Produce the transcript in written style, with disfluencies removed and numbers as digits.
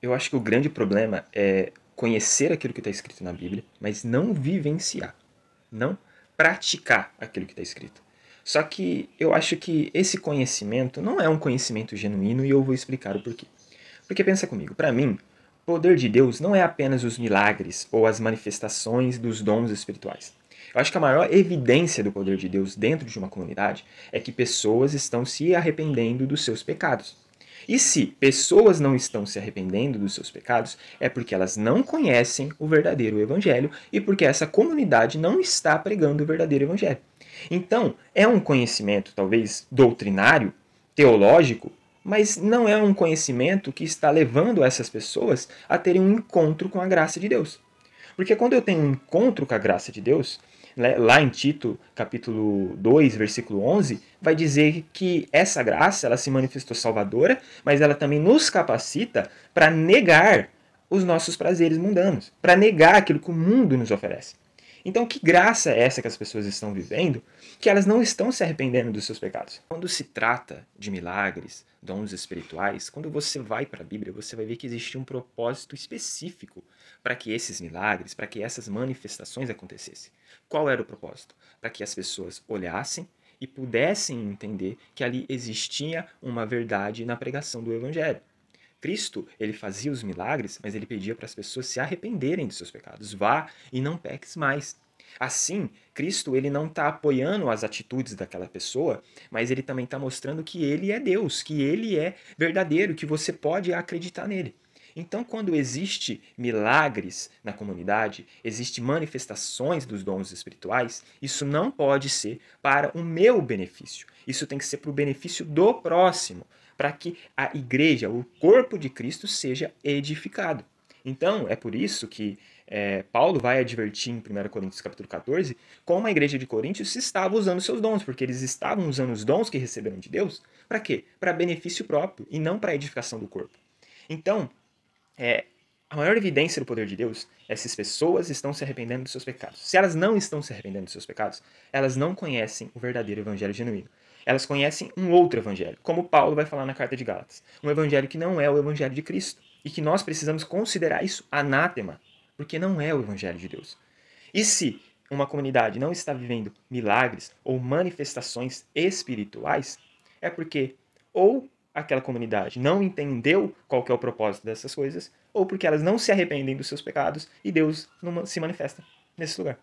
Eu acho que o grande problema é conhecer aquilo que está escrito na Bíblia, mas não vivenciar, não praticar aquilo que está escrito. Só que eu acho que esse conhecimento não é um conhecimento genuíno e eu vou explicar o porquê. Porque pensa comigo, para mim, o poder de Deus não é apenas os milagres ou as manifestações dos dons espirituais. Eu acho que a maior evidência do poder de Deus dentro de uma comunidade é que pessoas estão se arrependendo dos seus pecados. E se pessoas não estão se arrependendo dos seus pecados, é porque elas não conhecem o verdadeiro evangelho e porque essa comunidade não está pregando o verdadeiro evangelho. Então, é um conhecimento talvez doutrinário, teológico, mas não é um conhecimento que está levando essas pessoas a terem um encontro com a graça de Deus. Porque quando eu tenho um encontro com a graça de Deus, lá em Tito, capítulo 2, versículo 11, vai dizer que essa graça ela se manifestou salvadora, mas ela também nos capacita para negar os nossos prazeres mundanos, para negar aquilo que o mundo nos oferece. Então, que graça é essa que as pessoas estão vivendo, que elas não estão se arrependendo dos seus pecados? Quando se trata de milagres, dons espirituais, quando você vai para a Bíblia, você vai ver que existe um propósito específico para que esses milagres, para que essas manifestações acontecessem. Qual era o propósito? Para que as pessoas olhassem e pudessem entender que ali existia uma verdade na pregação do Evangelho. Cristo, ele fazia os milagres, mas ele pedia para as pessoas se arrependerem dos seus pecados. Vá e não peques mais. Assim, Cristo ele não está apoiando as atitudes daquela pessoa, mas ele também está mostrando que ele é Deus, que ele é verdadeiro, que você pode acreditar nele. Então, quando existe milagres na comunidade, existe manifestações dos dons espirituais, isso não pode ser para o meu benefício. Isso tem que ser para o benefício do próximo, para que a igreja, o corpo de Cristo, seja edificado. Então, é por isso que Paulo vai advertir em 1 Coríntios capítulo 14 como a igreja de Coríntios estava usando seus dons, porque eles estavam usando os dons que receberam de Deus, para quê? Para benefício próprio e não para a edificação do corpo. Então, a maior evidência do poder de Deus é se as pessoas estão se arrependendo dos seus pecados. Se elas não estão se arrependendo dos seus pecados, elas não conhecem o verdadeiro evangelho genuíno. Elas conhecem um outro evangelho, como Paulo vai falar na carta de Gálatas. Um evangelho que não é o evangelho de Cristo. E que nós precisamos considerar isso anátema, porque não é o evangelho de Deus. E se uma comunidade não está vivendo milagres ou manifestações espirituais, é porque ou aquela comunidade não entendeu qual que é o propósito dessas coisas, ou porque elas não se arrependem dos seus pecados e Deus não se manifesta nesse lugar.